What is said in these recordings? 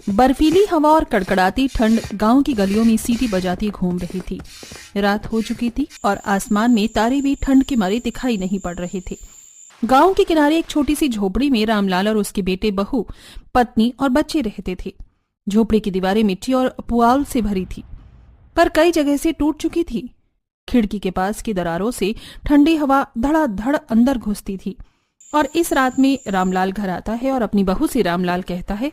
बर्फीली हवा और कड़कड़ाती ठंड गांव की गलियों में सीटी बजाती घूम रही थी। रात हो चुकी थी और आसमान में तारे भी ठंड के मारे दिखाई नहीं पड़ रहे थे। गांव के किनारे एक छोटी सी झोपड़ी में रामलाल और उसके बेटे, बहू, पत्नी और बच्चे रहते थे। झोपड़ी की दीवारें मिट्टी और पुआल से भरी थी, पर कई जगह से टूट चुकी थी। खिड़की के पास की दरारों से ठंडी हवा धड़ाधड़ अंदर घुसती थी। और इस रात में रामलाल घर आता है और अपनी बहू से रामलाल कहता है,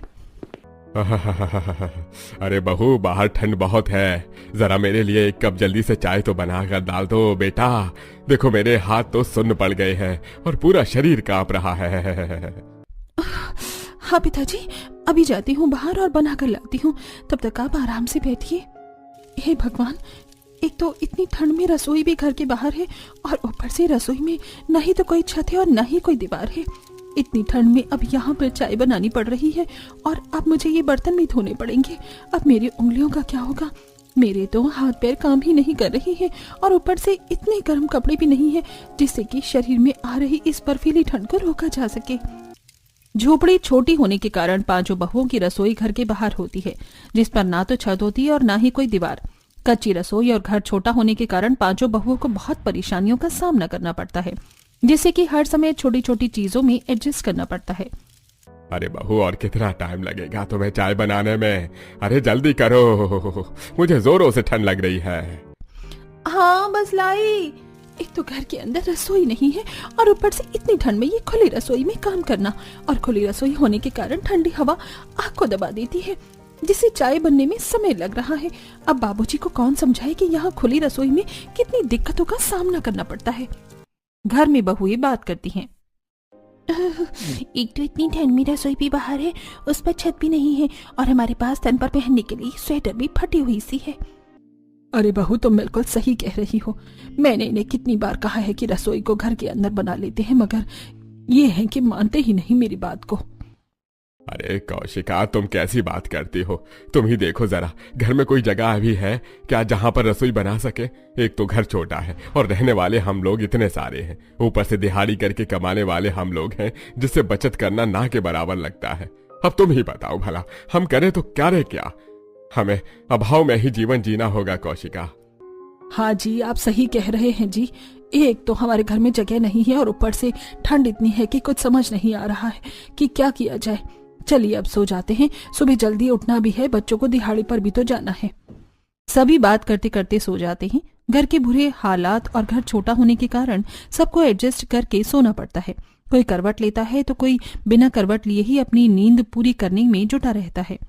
अरे बहू, बाहर ठंड बहुत है, जरा मेरे लिए एक कप जल्दी से चाय तो बना कर डाल दो बेटा। देखो मेरे हाथ तो सुन्न पड़ गए हैं और पूरा शरीर कांप रहा है। हाँ पिताजी, अभी जाती हूँ बाहर और बना कर लाती हूँ, तब तक आप आराम से बैठिए। हे भगवान, एक तो इतनी ठंड में रसोई भी घर के बाहर है और ऊपर से रसोई में न ही तो कोई छत है और न ही कोई दीवार है। इतनी ठंड में अब यहाँ पर चाय बनानी पड़ रही है और अब मुझे ये बर्तन भी धोने पड़ेंगे। अब मेरी उंगलियों का क्या होगा? मेरे तो हाथ पैर काम ही नहीं कर रहे हैं और ऊपर से इतने गर्म कपड़े भी नहीं है जिससे कि शरीर में आ रही इस बर्फीली ठंड को रोका जा सके। झोपड़ी छोटी होने के कारण पांचों बहुओं की रसोई घर के बाहर होती है, जिस पर ना तो छत होती है और ना ही कोई दीवार। कच्ची रसोई और घर छोटा होने के कारण पांचों बहुओं को बहुत परेशानियों का सामना करना पड़ता है, जिससे कि हर समय छोटी छोटी चीजों में एडजस्ट करना पड़ता है। अरे बहू, और कितना टाइम लगेगा तुम्हें चाय बनाने में? अरे जल्दी करो, मुझे जोरों से ठंड लग रही है। हाँ बस लाई। एक तो घर के अंदर रसोई नहीं है और ऊपर से इतनी ठंड में ये खुली रसोई में काम करना, और खुली रसोई होने के कारण ठंडी हवा आंख को दबा देती है, जिससे चाय बनने में समय लग रहा है। अब बाबूजी को कौन समझाए कि यहाँ खुली रसोई में कितनी दिक्कतों का सामना करना पड़ता है। घर में बहुएं बात करती हैं। एक तो इतनी ठंड में रसोई भी बाहर है, उस पर छत भी नहीं है और हमारे पास तन पर पहनने के लिए स्वेटर भी फटी हुई सी है। अरे बहू, तुम बिल्कुल सही कह रही हो। मैंने इन्हें कितनी बार कहा है कि रसोई को घर के अंदर बना लेते हैं, मगर ये है कि मानते ही नहीं मेरी बात को। अरे कौशिका, तुम कैसी बात करती हो? तुम ही देखो जरा, घर में कोई जगह भी है क्या जहां पर रसोई बना सके? एक तो घर छोटा है और रहने वाले हम लोग इतने सारे हैं, ऊपर से दिहाड़ी करके कमाने वाले हम लोग हैं, जिससे बचत करना ना के बराबर लगता है। अब तुम ही बताओ भला, हम करें तो क्या रे क्या? हमें अभाव में ही जीवन जीना होगा कौशिका। हाँ जी, आप सही कह रहे हैं जी। एक तो हमारे घर में जगह नहीं है और ऊपर से ठंड इतनी है कि कुछ समझ नहीं आ रहा है कि क्या किया जाए। चलिए अब सो जाते हैं, सुबह जल्दी उठना भी है, बच्चों को दिहाड़ी पर भी तो जाना है। सभी बात करते करते सो जाते हैं। घर के बुरे हालात और घर छोटा होने के कारण सबको एडजस्ट करके सोना पड़ता है। कोई करवट लेता है तो कोई बिना करवट लिए ही अपनी नींद पूरी करने में जुटा रहता है।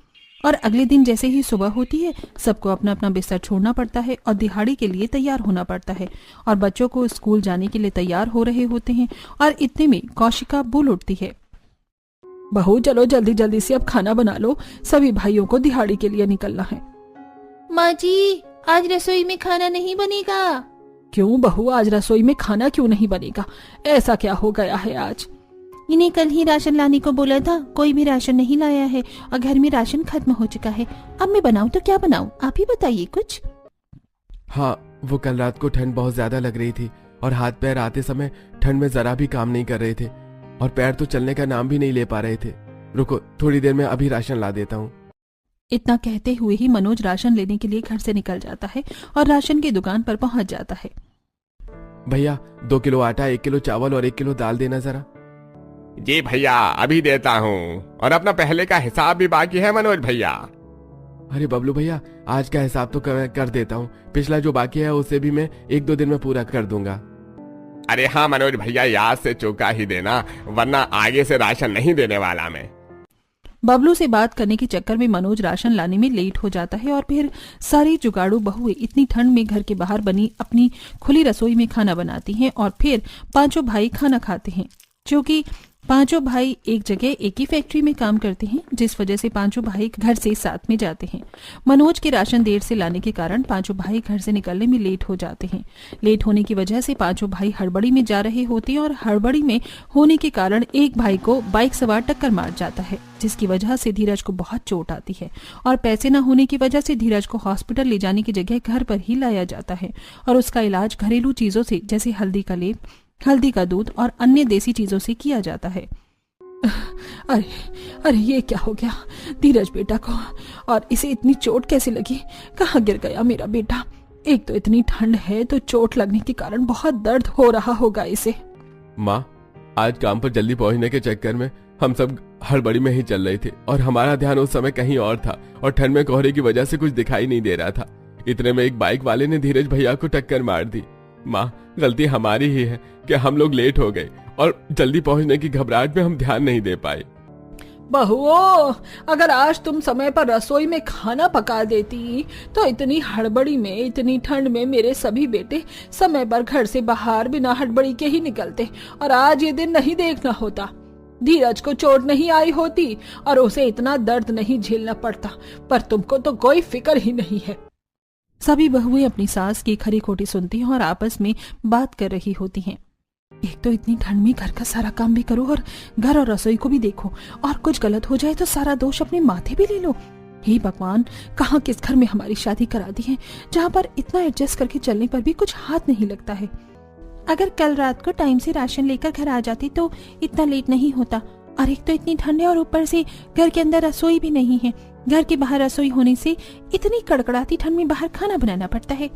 और अगले दिन जैसे ही सुबह होती है, सबको अपना अपना बिस्तर छोड़ना पड़ता है और दिहाड़ी के लिए तैयार होना पड़ता है, और बच्चों को स्कूल जाने के लिए तैयार हो रहे होते हैं। और इतने में कौशिका बोल उठती है, बहू चलो जल्दी जल्दी से अब खाना बना लो, सभी भाइयों को दिहाड़ी के लिए निकलना है। माँ जी, आज रसोई में खाना नहीं बनेगा। क्यों बहू, आज रसोई में खाना क्यों नहीं बनेगा? ऐसा क्या हो गया है आज? इन्हें कल ही राशन लाने को बोला था, कोई भी राशन नहीं लाया है और घर में राशन खत्म हो चुका है। अब मैं बनाऊं तो क्या बनाऊं, आप ही बताइए कुछ। हाँ, वो कल रात को ठंड बहुत ज्यादा लग रही थी और हाथ पैर आते समय ठंड में जरा भी काम नहीं कर रहे थे और पैर तो चलने का नाम भी नहीं ले पा रहे थे। रुको, थोड़ी देर में अभी राशन ला देता हूँ। इतना कहते हुए ही मनोज राशन लेने के लिए घर से निकल जाता है और राशन की दुकान पर पहुंच जाता है। भैया 2 किलो आटा, 1 किलो चावल और 1 किलो दाल देना जरा। जी भैया, अभी देता हूँ। और अपना पहले का हिसाब भी बाकी है मनोज भैया। अरे बबलू भैया, आज का हिसाब तो कर देता हूँ, पिछला जो बाकी है उसे भी मैं 1-2 दिन में पूरा कर दूंगा। अरे हाँ मनोज भैया, याद से चुका ही देना, वरना आगे से राशन नहीं देने वाला मैं। बबलू से बात करने के चक्कर में मनोज राशन लाने में लेट हो जाता है और फिर सारी जुगाड़ू बहुएं इतनी ठंड में घर के बाहर बनी अपनी खुली रसोई में खाना बनाती हैं और फिर पांचों भाई खाना खाते हैं। क्योंकि पांचों भाई एक जगह एक ही फैक्ट्री में काम करते हैं, जिस वजह से पांचों भाई घर से साथ में जाते हैं। मनोज के राशन देर से लाने के कारण पांचों भाई घर से निकलने में लेट हो जाते हैं। लेट होने की वजह से पांचों भाई हड़बड़ी में जा रहे होते हैं और हड़बड़ी में होने के कारण एक भाई को बाइक सवार टक्कर मार जाता है, जिसकी वजह से धीरज को बहुत चोट आती है और पैसे न होने की वजह से धीरज को हॉस्पिटल ले जाने की जगह घर पर ही लाया जाता है और उसका इलाज घरेलू चीजों से जैसे हल्दी का लेप, हल्दी का दूध और अन्य देसी चीजों से किया जाता है। अरे अरे ये क्या हो गया धीरज बेटा को, और इसे इतनी चोट कैसे लगी? कहाँ गिर गया मेरा बेटा? एक तो इतनी ठंड है तो चोट लगने के कारण बहुत दर्द हो रहा होगा इसे। माँ, आज काम पर जल्दी पहुंचने के चक्कर में हम सब हड़बड़ी में ही चल रहे थे और हमारा ध्यान उस समय कहीं और था और ठंड में कोहरे की वजह से कुछ दिखाई नहीं दे रहा था। इतने में एक बाइक वाले ने धीरज भैया को टक्कर मार दी। माँ, गलती हमारी ही है कि हम लोग लेट हो गए और जल्दी पहुंचने की घबराहट में हम ध्यान नहीं दे पाए। बहुओं, अगर आज तुम समय पर रसोई में खाना पका देती तो इतनी हड़बड़ी में, इतनी ठंड में मेरे सभी बेटे समय पर घर से बाहर बिना हड़बड़ी के ही निकलते और आज ये दिन नहीं देखना होता। धीरज को चोट नहीं आई होती और उसे इतना दर्द नहीं झेलना पड़ता, पर तुमको तो कोई फिक्र ही नहीं है। सभी बहुएं अपनी सास की खरी खोटी सुनती हैं और आपस में बात कर रही होती हैं। एक तो इतनी ठंड में घर का सारा काम भी करो और घर और रसोई को भी देखो, और कुछ गलत हो जाए तो सारा दोष अपने माथे भी ले लो। हे भगवान, कहाँ किस घर में हमारी शादी करा दी है जहाँ पर इतना एडजस्ट करके चलने पर भी कुछ हाथ नहीं लगता है। अगर कल रात को टाइम से राशन लेकर घर आ जाती तो इतना लेट नहीं होता। और एक तो इतनी ठंड है और ऊपर से घर के अंदर रसोई भी नहीं है। घर के बाहर रसोई होने से इतनी कड़कड़ाती ठंड में बाहर खाना बनाना पड़ता है।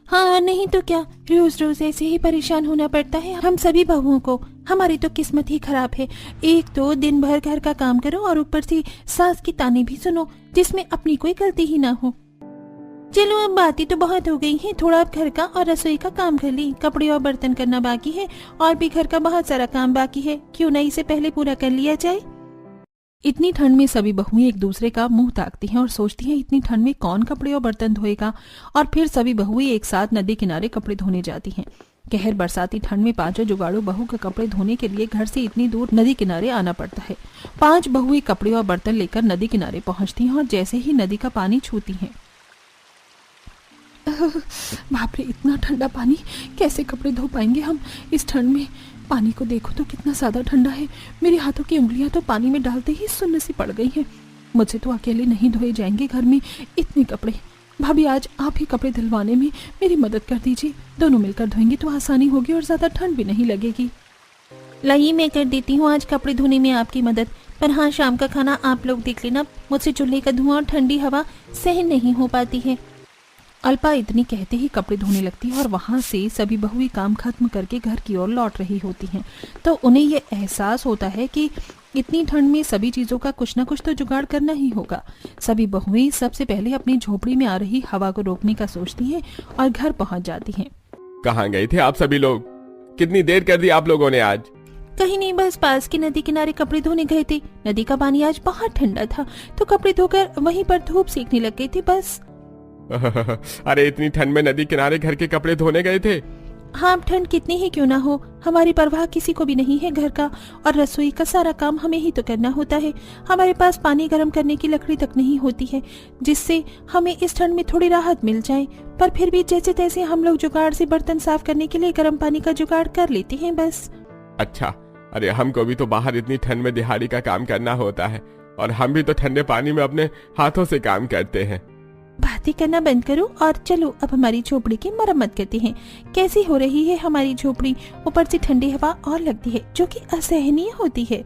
हाँ, और नहीं तो क्या, रोज रोज ऐसे ही परेशान होना पड़ता है हम सभी बहुओं को। हमारी तो किस्मत ही खराब है। एक तो दिन भर घर का काम करो और ऊपर से सास की ताने भी सुनो जिसमें अपनी कोई गलती ही ना हो। चलो, अब बातें तो बहुत हो गई हैं, थोड़ा अब घर का और रसोई का काम कर ली। कपड़े और बर्तन करना बाकी है और भी घर का बहुत सारा काम बाकी है, क्यों ना इसे पहले पूरा कर लिया जाए। इतनी ठंड में सभी बहुएं एक दूसरे का मुंह ताकती हैं और सोचती हैं इतनी ठंड में कौन कपड़े और बर्तन धोएगा। और फिर सभी बहुएं एक साथ नदी किनारे कपड़े धोने जाती हैं। कहर बरसाती ठंड में पांचों जुगाड़ू बहू के कपड़े धोने के लिए घर से इतनी दूर नदी किनारे आना पड़ता है। 5 बहुएं कपड़े और बर्तन लेकर नदी किनारे पहुंचती हैं और जैसे ही नदी का पानी छूती हैं, बाप रे, इतना ठंडा पानी, कैसे कपड़े धो पाएंगे हम इस ठंड में? पानी को देखो तो कितना ज्यादा ठंडा है। मेरे हाथों की उंगलियां तो पानी में डालते ही सुन्न सी पड़ गई हैं। मुझसे तो अकेले नहीं धोए जाएंगे घर में इतने कपड़े। भाभी, आज आप ही कपड़े धुलवाने में मेरी मदद कर दीजिए। दोनों मिलकर धोएंगे तो आसानी होगी और ज्यादा ठंड भी नहीं लगेगी। लाइए, मैं कर देती हूँ आज कपड़े धोने में आपकी मदद। पर हाँ, शाम का खाना आप लोग देख लेना, मुझसे चूल्हे का धुआं और ठंडी हवा सहन नहीं हो पाती है। अल्पा इतनी कहते ही कपड़े धोने लगती है और वहां से सभी बहुएं काम खत्म करके घर की ओर लौट रही होती हैं। तो उन्हें ये एहसास होता है कि इतनी ठंड में सभी चीजों का कुछ न कुछ तो जुगाड़ करना ही होगा। सभी बहुएं सबसे पहले अपनी झोपड़ी में आ रही हवा को रोकने का सोचती हैं और घर पहुंच जाती हैं। कहाँ गए थे आप सभी लोग? कितनी देर कर दी आप लोगों ने आज? कहीं नहीं, बस पास की नदी किनारे कपड़े धोने गए थे। नदी का पानी आज बहुत ठंडा था तो कपड़े धोकर वहीं पर धूप सेकने लग गए थे बस। अरे, इतनी ठंड में नदी किनारे घर के कपड़े धोने गए थे? हाँ, ठंड कितनी ही क्यों ना हो, हमारी परवाह किसी को भी नहीं है। घर का और रसोई का सारा काम हमें ही तो करना होता है। हमारे पास पानी गर्म करने की लकड़ी तक नहीं होती है जिससे हमें इस ठंड में थोड़ी राहत मिल जाए। पर फिर भी जैसे तैसे हम लोग जुगाड़ से बर्तन साफ करने के लिए गर्म पानी का जुगाड़ कर लेते हैं बस। अच्छा, अरे हमको भी तो बाहर इतनी ठंड में दिहाड़ी का काम करना होता है और हम भी तो ठंडे पानी में अपने हाथों से काम करते हैं। बातें करना बंद करो और चलो अब हमारी झोपड़ी की मरम्मत करते हैं। कैसी हो रही है हमारी झोपड़ी, ऊपर से ठंडी हवा और लगती है जो कि असहनीय होती है।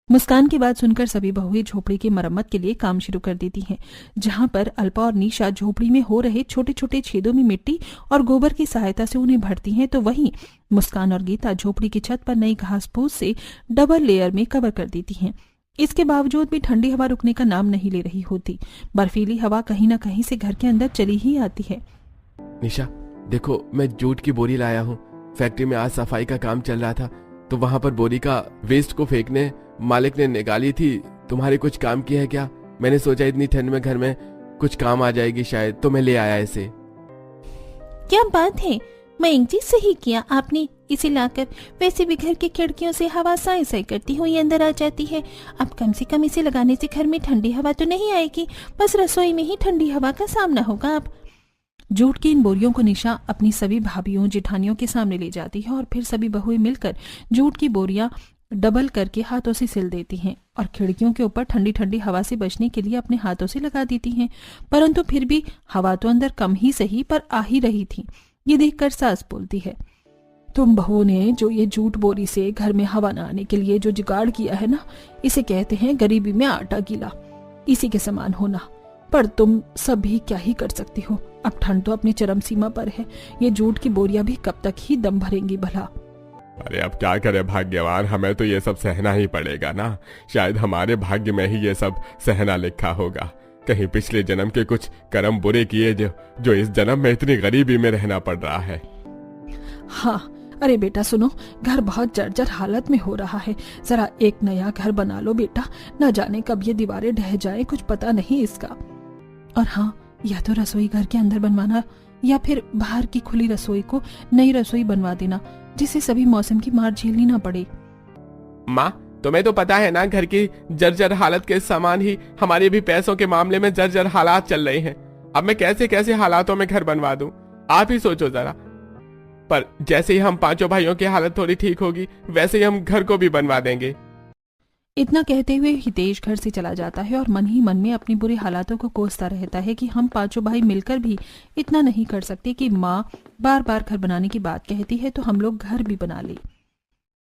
मुस्कान की बात सुनकर सभी बहुएं झोपड़ी की मरम्मत के लिए काम शुरू कर देती हैं। जहां पर अल्पा और निशा झोपड़ी में हो रहे छोटे छोटे छेदों में मिट्टी और गोबर की सहायता से उन्हें भरती हैं, तो वहीं मुस्कान और गीता झोपड़ी की छत पर नई घास फूस से डबल लेयर में कवर कर देती हैं। इसके बावजूद भी ठंडी हवा रुकने का नाम नहीं ले रही होती। बर्फीली हवा कहीं न कहीं से घर के अंदर चली ही आती है। निशा, देखो, मैं जूट की बोरी लाया हूँ। फैक्ट्री में आज सफाई का काम चल रहा था तो वहाँ पर बोरी का वेस्ट को फेंकने मालिक ने निकाली थी। तुम्हारे कुछ काम किया है क्या? मैंने सोचा इतनी ठंड में घर में कुछ काम आ जाएगी शायद, तो मैं ले आया इसे। क्या बात है, मयंक जी, सही किया आपने इसे लाकर। वैसे भी घर की खिड़कियों से हवा साई साई करती हुई अंदर आ जाती है। अब कम से कम इसे लगाने से घर में ठंडी हवा तो नहीं आएगी, बस रसोई में ही ठंडी हवा का सामना होगा। अब जूट की इन बोरियों को निशा अपनी सभी भाभियों जेठानियों के सामने ले जाती है और फिर सभी बहुएं मिलकर जूट की बोरियां डबल करके हाथों से सिल देती हैं और खिड़कियों के ऊपर ठंडी ठंडी हवा से बचने के लिए अपने हाथों से लगा देती हैं। परंतु फिर भी हवा तो अंदर कम ही सही पर आ ही रही थी। ये देखकर सास बोलती है, तुम बहू ने जो ये जूट बोरी से घर में हवा न आने के लिए जो जुगाड़ किया है ना, इसे कहते हैं गरीबी में आटा गीला, इसी के समान होना। पर तुम सब भी क्या ही कर सकती हो। अब ठंड तो अपनी चरम सीमा पर है, ये जूट की बोरियां भी कब तक ही दम भरेंगी भला। अरे अब क्या करे भाग्यवान, हमें तो ये सब सहना ही पड़ेगा ना। शायद हमारे भाग्य में ही ये सब सहना लिखा होगा। कहीं पिछले जन्म के कुछ कर्म बुरे किए जो इस जन्म में इतनी गरीबी में रहना पड़ रहा है। हाँ, अरे बेटा सुनो, घर बहुत जर्जर हालत में हो रहा है, जरा एक नया घर बना लो बेटा, न जाने कब ये दीवारें ढह जाए, कुछ पता नहीं इसका। और हाँ, या तो रसोई घर के अंदर बनवाना या फिर बाहर की खुली रसोई को नई रसोई बनवा देना, जिससे सभी मौसम की मार झेलनी ना पड़े। माँ, तुम्हें तो पता है ना, घर की जर्जर हालत के समान ही हमारे भी पैसों के मामले में जर्जर हालात चल रहे हैं। अब मैं कैसे कैसे हालातों में घर बनवा दूं, आप ही सोचो जरा। पर जैसे ही हम पांचों भाइयों की हालत थोड़ी ठीक होगी, वैसे ही हम घर को भी बनवा देंगे। इतना कहते हुए हितेश घर से चला जाता है और मन ही मन में अपनी बुरी हालातों को कोसता रहता है कि हम पांचों भाई मिलकर भी इतना नहीं कर सकते कि माँ बार बार घर बनाने की बात कहती है तो हम लोग घर भी बना ले।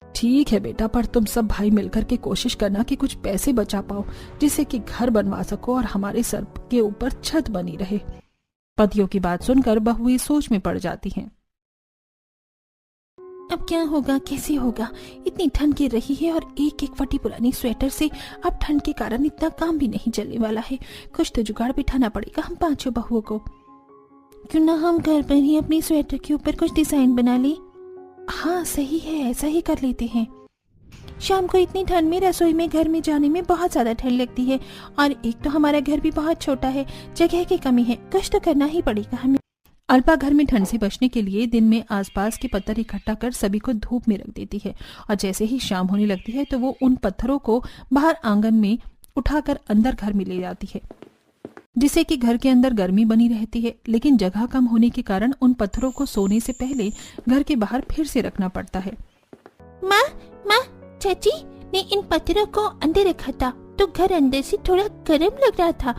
ठीक है बेटा, पर तुम सब भाई मिलकर के कोशिश करना कि कुछ पैसे बचा पाओ, जिससे कि घर बनवा सको और हमारे सर के ऊपर छत बनी रहे। पतियों की बात सुनकर बहुएं सोच में पड़ जाती हैं। अब क्या होगा, कैसे होगा? इतनी ठंड गिर रही है और एक एक फटी पुरानी स्वेटर से अब ठंड के कारण इतना काम भी नहीं चलने वाला है। कुछ तो जुगाड़ बिठाना पड़ेगा हम पांचों बहुओं को। क्यों ना हम घर पर ही अपनी स्वेटर के ऊपर कुछ डिजाइन बना ले। हाँ सही है, ऐसा ही कर लेते हैं। शाम को इतनी ठंड में रसोई में घर में जाने में बहुत ज्यादा ठंड लगती है, और एक तो हमारा घर भी बहुत छोटा है, जगह की कमी है, कुछ तो करना ही पड़ेगा हमें। अल्पा घर में ठंड से बचने के लिए दिन में आसपास के पत्थर इकट्ठा कर सभी को धूप में रख देती है, और जैसे ही शाम होने लगती है तो वो उन पत्थरों को बाहर आंगन में उठाकर अंदर घर में ले जाती है, जिससे कि घर के अंदर गर्मी बनी रहती है। लेकिन जगह कम होने के कारण उन पत्थरों को सोने से पहले घर के बाहर फिर से रखना पड़ता है। माँ, चाची ने इन पत्थरों को अंदर रखा था तो घर अंदर से थोड़ा गर्म लग रहा था।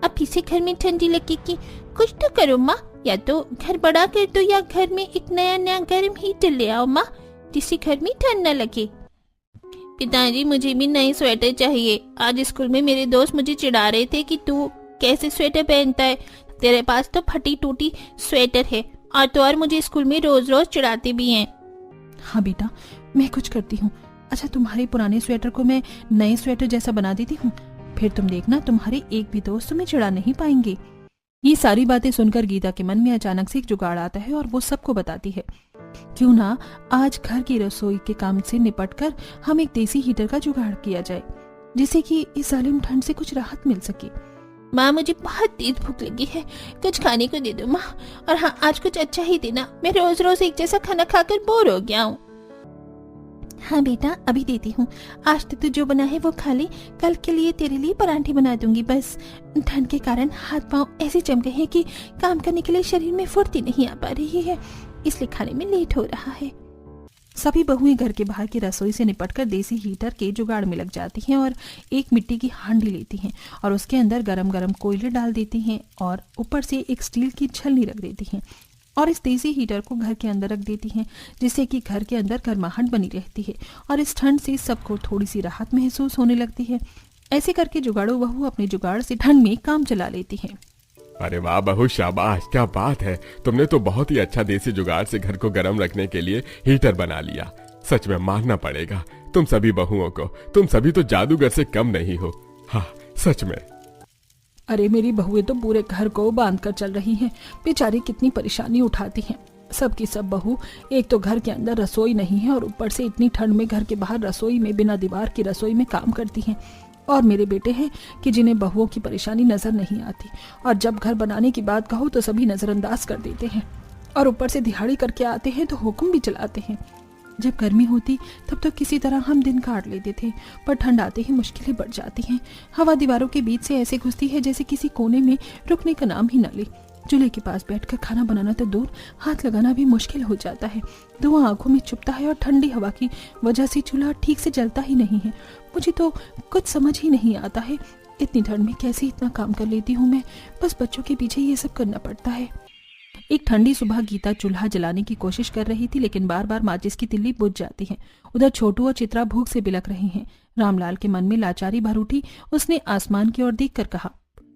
अब इसे घर में ठंडी लगेगी, कुछ तो करो माँ, या तो घर बड़ा कर दो या घर में एक नया गर्म हीटर ले आओ माँ, जिससे घर में ठंड न लगे। पिताजी, मुझे भी नई स्वेटर चाहिए। आज स्कूल में मेरे दोस्त मुझे चिढ़ा रहे थे कि तू कैसे स्वेटर पहनता है, तेरे पास तो फटी टूटी स्वेटर है, और तो और मुझे स्कूल में रोज रोज चिढ़ाते भी हैं। हाँ बेटा, मैं कुछ करती हूँ। अच्छा, तुम्हारे पुराने स्वेटर को मैं नए स्वेटर जैसा बना देती हूँ, फिर तुम देखना तुम्हारे एक भी दोस्त तुम्हें चिढ़ा नहीं पाएंगे। ये सारी बातें सुनकर गीता के मन में अचानक से एक जुगाड़ आता है और वो सबको बताती है। क्यों ना आज घर की रसोई के काम से निपटकर हम एक देसी हीटर का जुगाड़ किया जाए, जिससे कि इस जालिम ठंड से कुछ राहत मिल सके। माँ, मुझे बहुत तेज भूख लगी है, कुछ खाने को दे दो माँ। और हाँ, आज कुछ अच्छा ही देना, मैं रोज रोज एक जैसा खाना खाकर बोर हो गया हूँ। हाँ बेटा, अभी देती हूँ। आज तक तो जो बना है वो खा ले, कल के लिए तेरे लिए पराठे बना दूंगी। बस ठंड के कारण हाथ पांव ऐसे जम गए हैं कि काम करने के लिए शरीर में फुर्ती नहीं आ पा रही है, इसलिए खाने में लेट हो रहा है। सभी बहुएं घर के बाहर की रसोई से निपटकर देसी हीटर के जुगाड़ में लग जाती हैं और एक मिट्टी की हांडी लेती हैं और उसके अंदर गरम गरम कोयले डाल देती हैं और ऊपर से एक स्टील की छलनी रख देती हैं और इस देसी हीटर को घर के अंदर रख देती हैं, जिससे कि घर के अंदर गर्माहट बनी रहती है और इस ठंड से सबको थोड़ी सी राहत महसूस होने लगती है। ऐसे करके जुगाड़ू बहू अपने जुगाड़ से ठंड में काम चला लेती है। अरे वाह बहू, शाबाश, क्या बात है। तुमने तो बहुत ही अच्छा देसी जुगाड़ से घर को गर्म रखने के लिए हीटर बना लिया। सच में मानना पड़ेगा तुम सभी बहुओं को, तुम सभी तो जादूगर से कम नहीं हो। हाँ सच में। अरे मेरी बहुएं तो पूरे घर को बांध कर चल रही हैं, बेचारी कितनी परेशानी उठाती हैं। सब की सब बहू एक तो घर के अंदर रसोई नहीं है और ऊपर से इतनी ठंड में घर के बाहर रसोई में बिना दीवार की रसोई में काम करती हैं। और मेरे बेटे हैं कि जिन्हें बहुओं की परेशानी नजर नहीं आती, और जब घर बनाने की बात कहो तो सभी नजरअंदाज कर देते हैं और ऊपर से दिहाड़ी करके आते हैं तो हुक्म भी चलाते हैं। जब गर्मी होती तब तो किसी तरह हम दिन काट लेते थे, पर ठंड आते ही मुश्किलें बढ़ जाती हैं। हवा दीवारों के बीच से ऐसे घुसती है जैसे किसी कोने में रुकने का नाम ही न ले। चूल्हे के पास बैठकर खाना बनाना तो दूर, हाथ लगाना भी मुश्किल हो जाता है। धुआं आंखों में चुभता है और ठंडी हवा की वजह से चूल्हा ठीक से जलता ही नहीं है। मुझे तो कुछ समझ ही नहीं आता है, इतनी ठंड में कैसे इतना काम कर लेती हूँ मैं। बस बच्चों के पीछे ये सब करना पड़ता है। एक ठंडी सुबह गीता चूल्हा जलाने की कोशिश कर रही थी, लेकिन बार बार माचिस की तिल्ली बुझ जाती है। उधर छोटू और चित्रा भूख से बिलख रहे हैं। रामलाल के मन में लाचारी भर उठी। उसने आसमान की ओर देखकर कहा,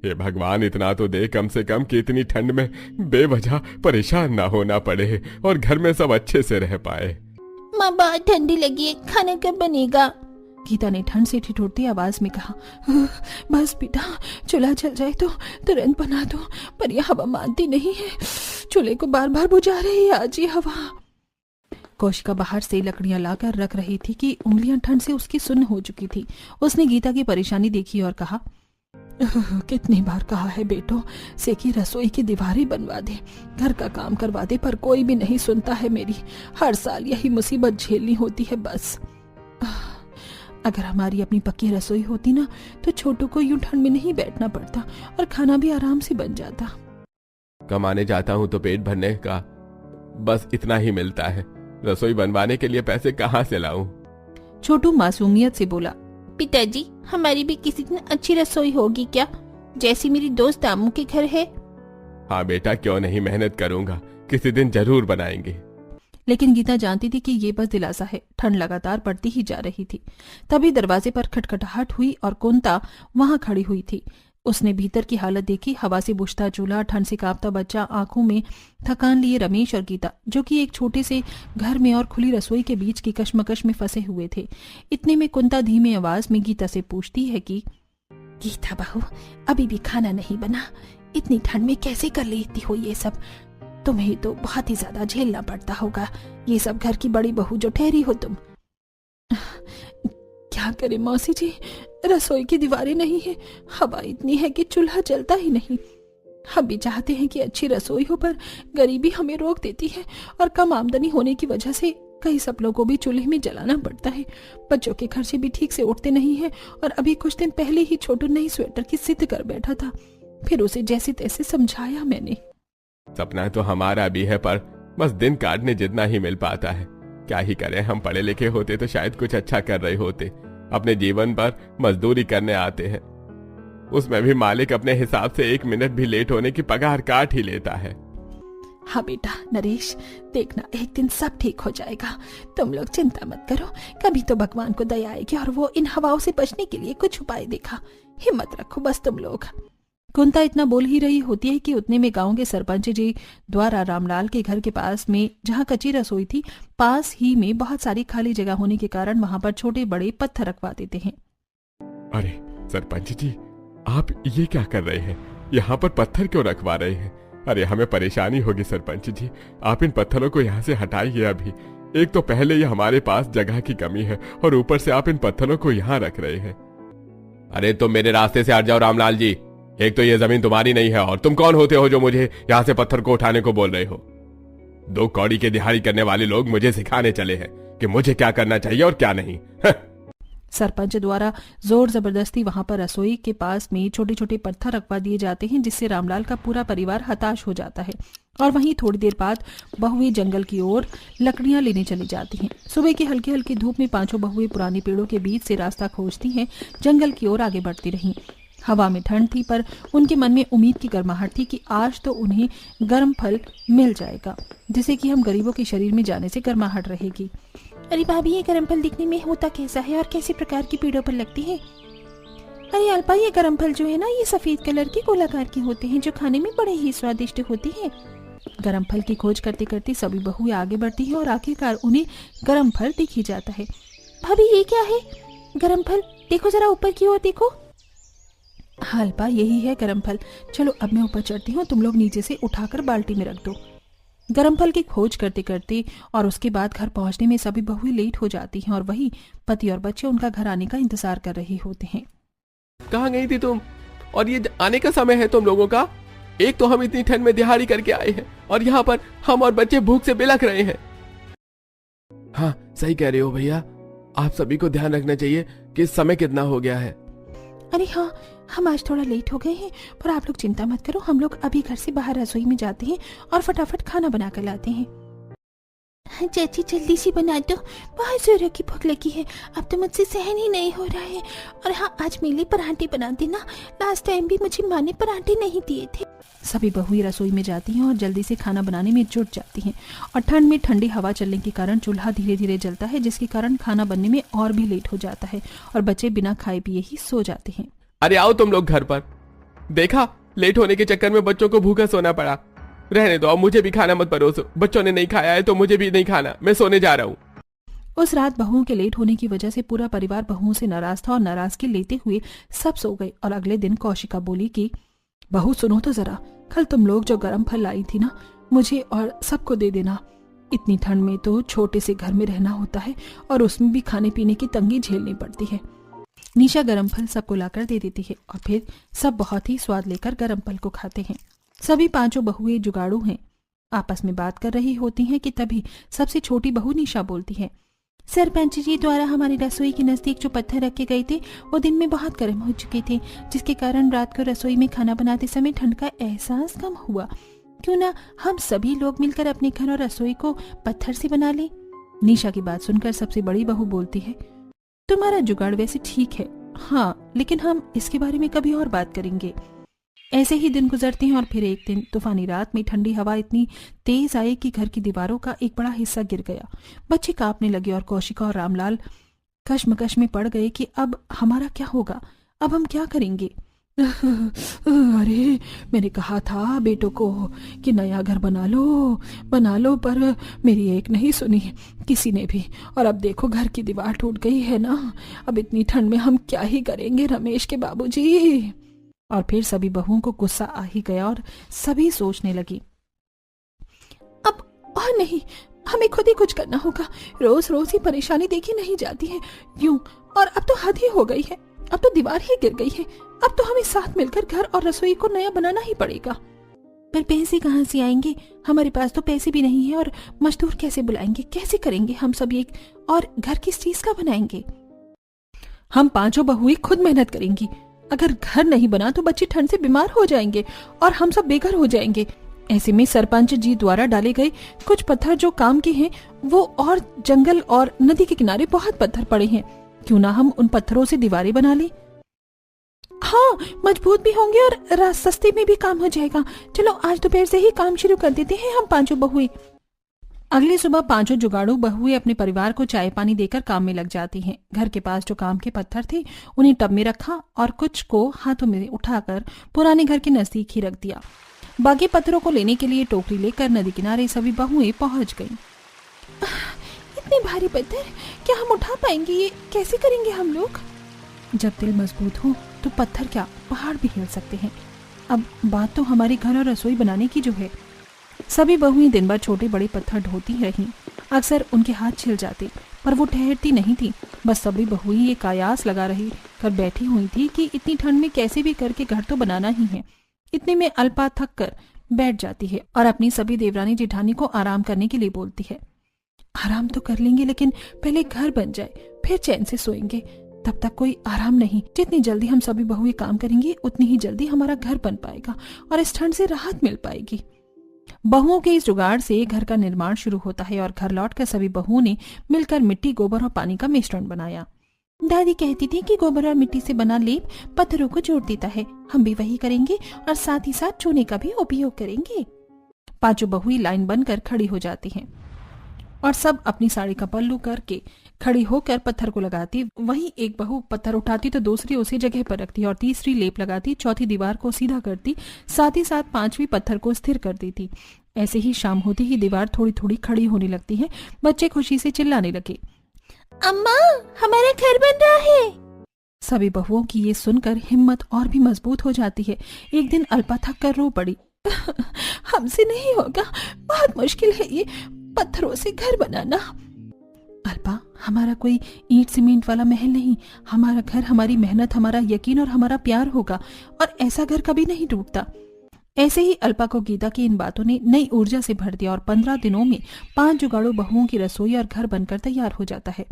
हे भगवान, इतना तो दे कम से कम कि इतनी ठंड में बेवजह परेशान ना होना पड़े और घर में सब अच्छे से रह पाए। माँ बहुत ठंडी लगी है, खाना कब बनेगा? गीता ने ठंड से ठिठुरती आवाज में कहा, बस बेटा, चूल्हा जल जाए तो तुरंत बना दो, पर यह हवा मानती नहीं है। चूल्हे को बार बार बुझा रही है आज ये हवा। कौशिका बाहर से लकड़ियां लाकर रख रही थी कि उंगलियां ठंड से उसकी सुन्न हो चुकी थी। उसने गीता की परेशानी देखी और कहा, कितनी बार कहा है बेटो से कि रसोई की दीवारें बनवा दे, घर का काम करवा दे, पर कोई भी नहीं सुनता है मेरी। हर साल यही मुसीबत झेलनी होती है बस। अगर हमारी अपनी पक्की रसोई होती ना तो छोटू को यूं ठंड में नहीं बैठना पड़ता और खाना भी आराम से बन जाता। कमाने जाता हूँ तो पेट भरने का बस इतना ही मिलता है, रसोई बनवाने के लिए पैसे कहाँ से लाऊं? छोटू मासूमियत से बोला, पिताजी, हमारी भी किसी दिन अच्छी रसोई होगी क्या, जैसी मेरी दोस्त दामू के घर है? हाँ बेटा, क्यों नहीं, मेहनत करूंगा, किसी दिन जरूर बनाएंगे। लेकिन गीता जानती थी कि ये बस दिलासा है। ठंड लगातार बढ़ती ही जा रही थी। तभी दरवाजे पर खटखटाहट हुई और कुंता वहां खड़ी हुई थी। उसने भीतर की हालत देखी। हवा से बुझता चूल्हा, ठंड से कांपता बच्चा, आंखों में थकान लिए रमेश और गीता, जो कि एक छोटे से घर में और खुली रसोई के बीच की कशमकश में फंसे हुए थे। इतने में कुंता धीमी आवाज में गीता से पूछती है कि, गीता बहू, अभी भी खाना नहीं बना? इतनी ठंड में कैसे कर लेती हो ये सब? तुम्हें तो बहुत ही ज्यादा झेलना पड़ता होगा ये सब, घर की बड़ी बहू जो ठहरी हो तुम। क्या करे मौसी जी, रसोई की दीवारें नहीं है, हवा इतनी है कि चूल्हा जलता ही नहीं। हम भी चाहते हैं कि अच्छी रसोई हो, पर गरीबी हमें रोक देती है और कम आमदनी होने की वजह से कई सपनों को भी चूल्हे में जलाना पड़ता है। बच्चों के खर्चे भी ठीक से उठते नहीं है और अभी कुछ दिन पहले ही छोटू नई स्वेटर की जिद कर बैठा था। फिर उसे जैसे तैसे समझाया मैंने। सपना तो हमारा भी है, पर बस दिन काटने जितना ही मिल पाता है। क्या ही करें, हम पढ़े लिखे होते तो शायद कुछ अच्छा कर रहे होते। अपने जीवन पर मजदूरी करने आते हैं, उसमें भी मालिक अपने हिसाब से 1 मिनट भी लेट होने की पगार काट ही लेता है। हाँ बेटा नरेश, देखना एक दिन सब ठीक हो जाएगा, तुम लोग चिंता मत करो। कभी तो भगवान को दया आएगी और वो इन हवाओं से बचने के लिए कुछ उपाय देखा। हिम्मत रखो बस तुम लोग। कुंता इतना बोल ही रही होती है कि उतने में गांव के सरपंच जी द्वारा रामलाल के घर के पास में, जहां कच्ची रसोई थी, पास ही में बहुत सारी खाली जगह होने के कारण वहां पर छोटे बड़े पत्थर रखवा देते हैं। अरे सरपंच जी, आप ये क्या कर रहे हैं? यहाँ पर पत्थर क्यों रखवा रहे हैं? अरे हमें परेशानी होगी सरपंच जी, आप इन पत्थरों को यहाँ से हटाइए अभी। एक तो पहले ये हमारे पास जगह की कमी है और ऊपर से आप इन पत्थरों को यहाँ रख रहे हैं। अरे तुम मेरे रास्ते से हट जाओ रामलाल जी, एक तो ये जमीन तुम्हारी नहीं है और तुम कौन होते हो जो मुझे यहाँ से पत्थर को उठाने को बोल रहे हो? 2 कौड़ी के दिहाड़ी करने वाले लोग मुझे सिखाने चले हैं कि मुझे क्या करना चाहिए और क्या नहीं। सरपंच द्वारा जोर जबरदस्ती वहां पर रसोई के पास में छोटे छोटे पत्थर रखवा दिए जाते हैं, जिससे रामलाल का पूरा परिवार हताश हो जाता है। और वहीं थोड़ी देर बाद बहुएं जंगल की ओर लकड़ियां लेने चली जाती हैं। सुबह की हल्की हल्की धूप में 5 बहुएं पुराने पेड़ों के बीच से रास्ता खोजती हैं, जंगल की ओर आगे बढ़ती रहीं। हवा में ठंड थी, पर उनके मन में उम्मीद की गर्माहट थी कि आज तो उन्हें गर्म फल मिल जाएगा, जिसे कि हम गरीबों के शरीर में जाने से गर्माहट रहेगी। अरे भाभी, ये गर्म फल दिखने में होता कैसा है और कैसे प्रकार की पेड़ों पर लगती है? अरे अल्पा, ये गर्म फल जो है ना, ये सफेद कलर के गोलाकार के होते हैं, जो खाने में बड़े ही स्वादिष्ट होते हैं। गर्म फल की खोज करते करते सभी बहुएं आगे बढ़ती हैं और आखिरकार उन्हें गर्म फल दिख ही जाता है। भाभी, ये क्या है? गर्म फल देखो जरा, ऊपर की ओर देखो। हाँ अल्पा, यही है गर्म फल। चलो अब मैं ऊपर चढ़ती हूँ, तुम लोग नीचे से उठाकर बाल्टी में रख दो। गर्म फल की खोज करते करते और उसके बाद घर पहुंचने में सभी बहुएं लेट हो जाती हैं और वही पति और बच्चे उनका घर आने का इंतजार कर रहे होते हैं। कहाँ गई थी तुम? और ये आने का समय है तुम लोगों का? एक तो हम इतनी ठंड में दिहाड़ी करके आए हैं और यहाँ पर हम और बच्चे भूख से बिलख रहे हैं। हाँ सही कह रहे हो भैया, आप सभी को ध्यान रखना चाहिए कि समय कितना हो गया है। अरे हाँ, हम आज थोड़ा लेट हो गए हैं, पर आप लोग चिंता मत करो, हम लोग अभी घर से बाहर रसोई में जाते हैं और फटाफट खाना बना कर लाते हैं। हाँ चाची, जल्दी से बना दो, बहुत जोरों की भूख लगी है, अब तो मुझसे सहन ही नहीं हो रहा है। और हाँ, आज मेरे लिए पराठे बना देना, लास्ट टाइम भी मुझे माँ ने पराठे नहीं दिए थे। सभी बहुएं रसोई में जाती हैं और जल्दी से खाना बनाने में जुट जाती हैं। और ठंड में ठंडी हवा चलने के कारण चूल्हा धीरे धीरे जलता है, जिसके कारण खाना बनने में और भी लेट हो जाता है और बच्चे बिना खाए पिए ही सो जाते हैं। अरे आओ तुम लोग घर पर। देखा, लेट होने के चक्कर में बच्चों को भूखा सोना पड़ा। रहने दो, अब मुझे भी खाना मत परोसो। बच्चों ने नहीं खाया है तो मुझे भी नहीं खाना, मैं सोने जा रहा हूँ। उस रात बहुओं के लेट होने की वजह से पूरा परिवार बहुओं से नाराज था और नाराजगी लेते हुए सब सो गए। और अगले दिन कौशिका बोली कि बहू सुनो तो जरा, कल तुम लोग जो गर्म फल लाई थी ना, मुझे और सबको दे देना। इतनी ठंड में तो छोटे से घर में रहना होता है और उसमें भी खाने पीने की तंगी झेलनी पड़ती है। निशा गर्म फल सबको लाकर दे देती है और फिर सब बहुत ही स्वाद लेकर गर्म फल को खाते हैं। सभी पांचों बहुएं जुगाड़ू हैं, आपस में बात कर रही होती हैं कि तभी सबसे छोटी बहू निशा बोलती है, सरपंच जी द्वारा हमारी रसोई के नजदीक जो पत्थर रखे गए थे वो दिन में बहुत गर्म हो चुके थे, जिसके कारण रात को रसोई में खाना बनाते समय ठंड का एहसास कम हुआ। क्यों ना हम सभी लोग मिलकर अपने घर और रसोई को पत्थर से बना लें। निशा की बात सुनकर सबसे बड़ी बहू बोलती है, तुम्हारा जुगाड़ वैसे ठीक है, हाँ, लेकिन हम इसके बारे में कभी और बात करेंगे। ऐसे ही दिन गुजरते हैं और फिर एक दिन तूफानी रात में ठंडी हवा इतनी तेज आई कि घर की दीवारों का एक बड़ा हिस्सा गिर गया। बच्चे कांपने लगे और कौशिका और रामलाल कश्मकश में पड़ गए कि अब हमारा क्या होगा, अब हम क्या करेंगे। अरे मैंने कहा था बेटों को कि नया घर बना लो, पर मेरी एक नहीं सुनी किसी ने भी। और अब देखो घर की दीवार टूट गई है ना, अब इतनी ठंड में हम क्या ही करेंगे रमेश के बाबूजी। और फिर सभी बहुओं को गुस्सा आ ही गया और सभी सोचने लगी, अब और नहीं, हमें खुद ही कुछ करना होगा। रोज रोज ही परेशानी देखी नहीं जाती है यूं, और अब तो हद ही हो गई है, अब तो दीवार ही गिर गई है, अब तो हमें साथ मिलकर घर और रसोई को नया बनाना ही पड़ेगा। पर पैसे कहाँ से आएंगे, हमारे पास तो पैसे भी नहीं है, और मजदूर कैसे बुलाएंगे, कैसे करेंगे हम सब एक, और घर किस चीज का बनाएंगे। हम पांचों बहुएं खुद मेहनत करेंगी, अगर घर नहीं बना तो बच्चे ठंड से बीमार हो जाएंगे और हम सब बेघर हो जाएंगे। ऐसे में सरपंच जी द्वारा डाले गए कुछ पत्थर जो काम के हैं वो, और जंगल और नदी के किनारे बहुत पत्थर पड़े हैं, क्यों ना हम उन पत्थरों से दीवारें बना लें। हाँ, मजबूत भी होंगे और सस्ते में भी काम हो जाएगा। चलो आज दोपहर से ही काम शुरू कर देते हैं हम पांचों बहुएं। अगली सुबह पांचों जुगाड़ू बहुएं अपने परिवार को चाय पानी देकर काम में लग जाती हैं। घर के पास जो काम के पत्थर थे उन्हें टब में रखा और कुछ को हाथों में उठाकर पुराने घर के नजदीक ही रख दिया। बाकी पत्थरों को लेने के लिए टोकरी लेकर नदी किनारे सभी बहुएं पहुंच गईं। इतने भारी पत्थर क्या हम उठा पाएंगे, ये कैसे करेंगे हम लोग। जब दिल मजबूत हो तो पत्थर क्या पहाड़ भी हिल सकते हैं। अब बात तो हमारे घर और रसोई बनाने की जो है। सभी बहुएं दिन भर छोटे बड़े पत्थर ढोती रहीं। अक्सर उनके हाथ छिल जाते, पर वो ठहरती नहीं थी। बस सभी बहुएं ये कायास लगा रही कर बैठी हुई थी कि इतनी ठंड में कैसे भी करके घर तो बनाना ही है। इतने में अल्पा थक कर बैठ जाती है और अपनी सभी देवरानी जेठानी को आराम करने के लिए बोलती है, आराम तो कर लेंगे, लेकिन पहले घर बन जाए, फिर चैन से सोएंगे। तब तक कोई आराम नहीं। जितनी जल्दी हम सभी बहुएं काम करेंगी उतनी ही जल्दी हमारा घर बन पाएगा और इस ठंड से राहत मिल पाएगी। बहुओं के इस जुगाड़ से घर का निर्माण शुरू होता है और घर लौटकर सभी बहुओं ने मिलकर मिट्टी, गोबर और पानी का मिश्रण बनाया। दादी कहती थी कि गोबर और मिट्टी से बना लेप पत्थरों को जोड़ देता है। हम भी वही करेंगे और साथ ही साथ चूने का भी उपयोग करेंगे। पांचों बहुएं लाइन बनकर खड़ी हो जाती हैं और सब अपनी साड़ी का पल्लू करके खड़ी होकर पत्थर को लगाती। वहीं एक बहू पत्थर उठाती तो दूसरी उसी जगह पर रखती और तीसरी लेप लगाती, चौथी दीवार को सीधा करती, साथ ही साथ पांचवी पत्थर को स्थिर कर देती। ऐसे ही शाम होती ही दीवार थोड़ी थोड़ी खड़ी होने लगती है। बच्चे खुशी से चिल्लाने लगे, अम्मा हमारा घर बन रहा है। सभी बहुओं की ये सुनकर हिम्मत और भी मजबूत हो जाती है। एक दिन अल्पा थक कर रो पड़ी, हमसे नहीं होगा, बहुत मुश्किल है ये पत्थरों से घर बनाना। अल्पा, हमारा कोई ईंट सीमेंट वाला महल नहीं, हमारा घर हमारी मेहनत, हमारा यकीन और हमारा प्यार होगा और ऐसा घर कभी नहीं टूटता। ऐसे ही अल्पा को गीता की इन बातों ने नई ऊर्जा से भर दिया और 15 दिनों में 5 जुगाड़ू बहुओं की रसोई और घर बनकर तैयार हो जाता है।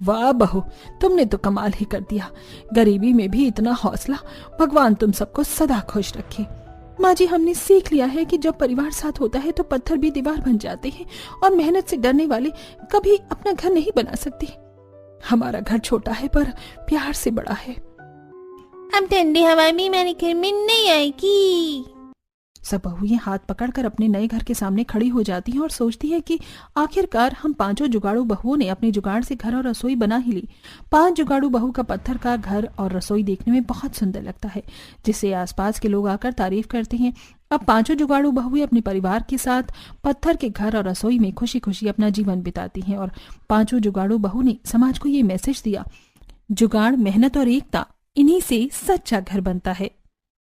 वाह बहू, तुमने तो कमाल ही कर दिया। गरीबी में भी इतना हौसला, भगवान तुम सबको सदा खुश रखे। माँ जी, हमने सीख लिया है कि जब परिवार साथ होता है तो पत्थर भी दीवार बन जाते हैं और मेहनत से डरने वाले कभी अपना घर नहीं बना सकते। हमारा घर छोटा है पर प्यार से बड़ा है। अब ठंडी हवा भी हमारे घर में नहीं आएगी। सब बहुएं हाथ पकड़कर अपने नए घर के सामने खड़ी हो जाती हैं और सोचती हैं कि आखिरकार हम पांचों जुगाड़ू बहुओं ने अपने जुगाड़ से घर और रसोई बना ही ली। 5 जुगाड़ू बहू का पत्थर का घर और रसोई देखने में बहुत सुंदर लगता है, जिसे आसपास के लोग आकर तारीफ करते हैं। अब 5 जुगाड़ू बहुएं अपने परिवार के साथ पत्थर के घर और रसोई में खुशी खुशी अपना जीवन बिताती हैं। और 5 जुगाड़ू बहू ने समाज को ये मैसेज दिया, जुगाड़, मेहनत और एकता, इन्हीं से सच्चा घर बनता है।